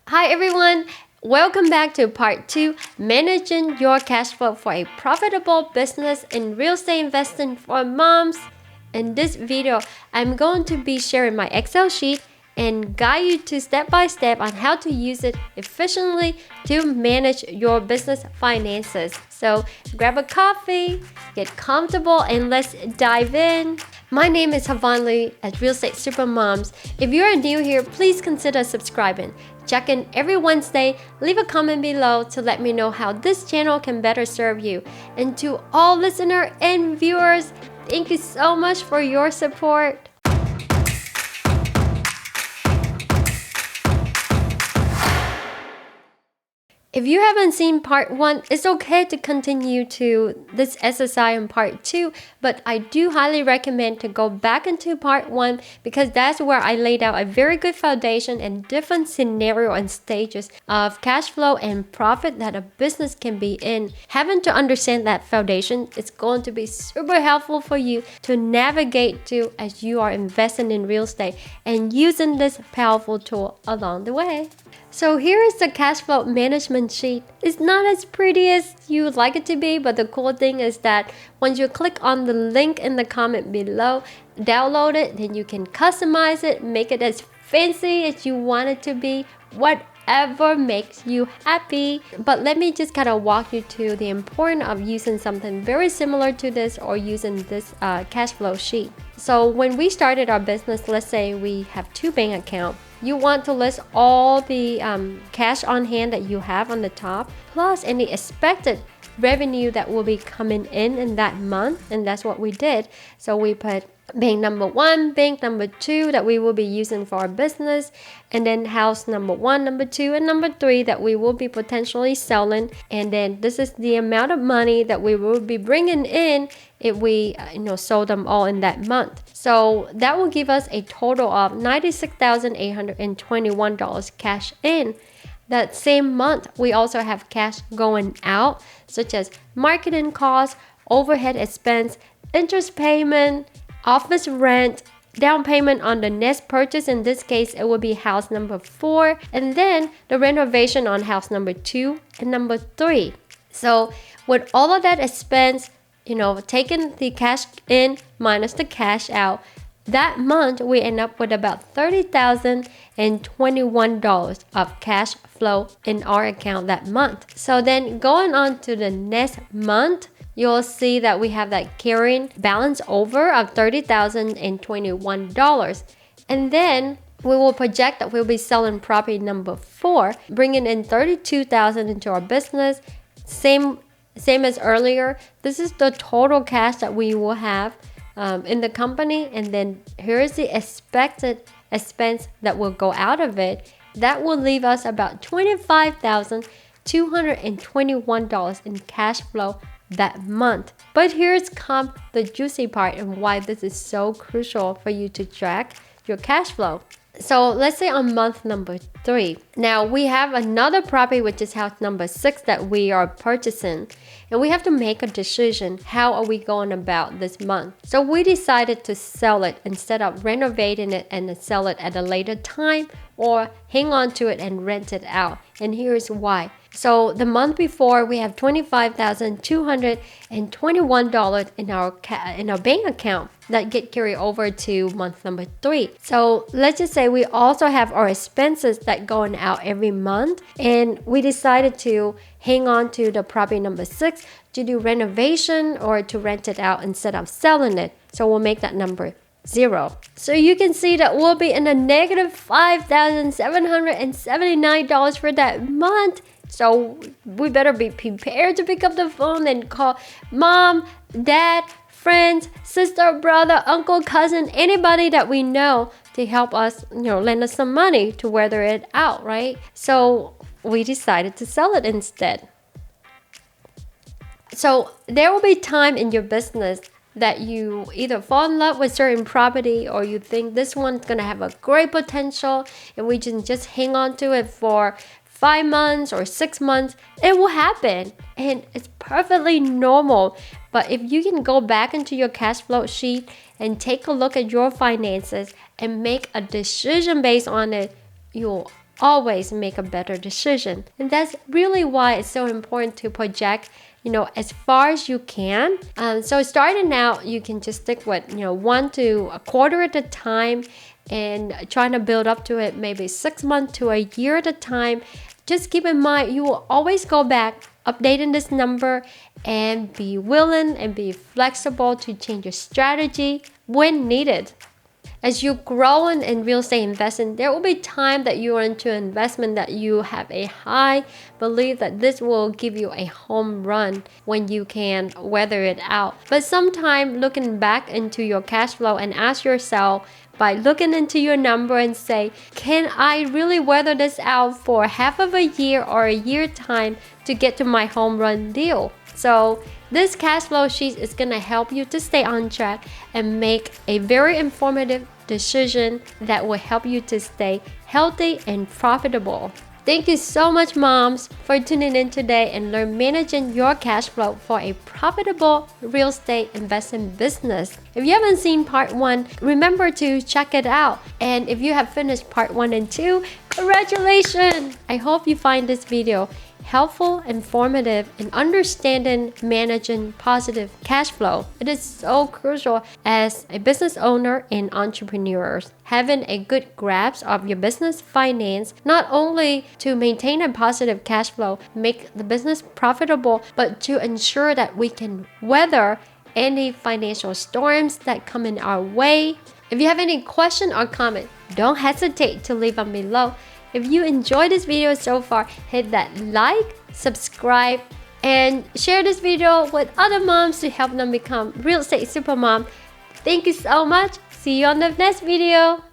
Hi everyone, welcome back to part 2, managing your cash flow for a profitable business in real estate investing for moms. In this video, I'm going to be sharing my Excel sheet and guide you to step by step on how to use it efficiently to manage your business finances. So grab a coffee, get comfortable, and let's dive in. My name is Havon Lee at Real Estate Supermoms. If you are new here, please consider subscribing. Check in every Wednesday. Leave a comment below to let me know how this channel can better serve you. And to all listeners and viewers, thank you so much for your support. If you haven't seen part 1, it's okay to continue to this exercise in part 2, but I do highly recommend to go back into part 1 because that's where I laid out a very good foundation and different scenario and stages of cash flow and profit that a business can be in. Having to understand that foundation is going to be super helpful for you to navigate to as you are investing in real estate and using this powerful tool along the way. So here is the cash flow management sheet. It's not as pretty as you would like it to be, but the cool thing is that once you click on the link in the comment below, download it, then you can customize it, make it as fancy as you want it to be, whatever makes you happy. But let me just kind of walk you to the importance of using something very similar to this or using this cash flow sheet. So when we started our business, let's say we have 2 bank accounts. You want to list all the cash on hand that you have on the top, plus any expected revenue that will be coming in that month, and that's what we did. So we put bank number 1, bank number 2 that we will be using for our business, and then house number 1, number 2, and number 3 that we will be potentially selling. And then this is the amount of money that we will be bringing in if we sold them all in that month. So that will give us a total of $96,821 cash in. That same month, we also have cash going out, such as marketing costs, overhead expense, interest payment, office rent, down payment on the next purchase. In this case, it will be house number 4, and then the renovation on house number 2 and number 3. So with all of that expense, taking the cash in minus the cash out, that month we end up with about $30,021 of cash flow in our account that month. So then going on to the next month, you'll see that we have that carrying balance over of $30,021. And then we will project that we'll be selling property number 4, bringing in $32,000 into our business. Same as earlier. This is the total cash that we will have in the company, and then here is the expected expense that will go out of it. That will leave us about $25,221 in cash flow that month. But here's the juicy part and why this is so crucial for you to track your cash flow. So let's say on month number 3. Now we have another property, which is house number 6 that we are purchasing. And we have to make a decision. How are we going about this month? So we decided to sell it instead of renovating it and sell it at a later time, or hang on to it and rent it out. And here's why. So the month before, we have $25,221 in our bank account that get carried over to month number 3. So let's just say we also have our expenses that going out every month, and we decided to hang on to the property number 6 to do renovation or to rent it out instead of selling it. So we'll make that number 0. So you can see that we'll be in a negative $5,779 for that month. So we better be prepared to pick up the phone and call mom, dad, friends, sister, brother, uncle, cousin, anybody that we know to help us, lend us some money to weather it out, right? So we decided to sell it instead. So there will be time in your business that you either fall in love with certain property, or you think this one's gonna have a great potential and we can just hang on to it for 5 months or 6 months. It will happen, and it's perfectly normal. But if you can go back into your cash flow sheet and take a look at your finances and make a decision based on it, you'll always make a better decision. And that's really why it's so important to project, as far as you can. So starting out, you can just stick with, 1 to a quarter at a time, and trying to build up to it maybe 6 months to a year at a time. Just keep in mind, you will always go back, updating this number, and be willing and be flexible to change your strategy when needed. As you grow in real estate investing, there will be time that you are into investment that you have a high belief that this will give you a home run when you can weather it out. But sometime looking back into your cash flow and ask yourself, by looking into your number and say, can I really weather this out for half of a year or a year time to get to my home run deal? So this cash flow sheet is going to help you to stay on track and make a very informative decision that will help you to stay healthy and profitable. Thank you so much, moms, for tuning in today and learn managing your cash flow for a profitable real estate investing business. If you haven't seen part 1, remember to check it out. And if you have finished part 1 and 2, congratulations! I hope you find this video helpful, informative, in understanding managing positive cash flow. It is so crucial as a business owner and entrepreneurs. Having a good grasp of your business finance, not only to maintain a positive cash flow, make the business profitable, but to ensure that we can weather any financial storms that come in our way. If you have any question or comment, don't hesitate to leave them below. If you enjoyed this video so far, hit that like, subscribe, and share this video with other moms to help them become real estate supermom. Thank you so much. See you on the next video.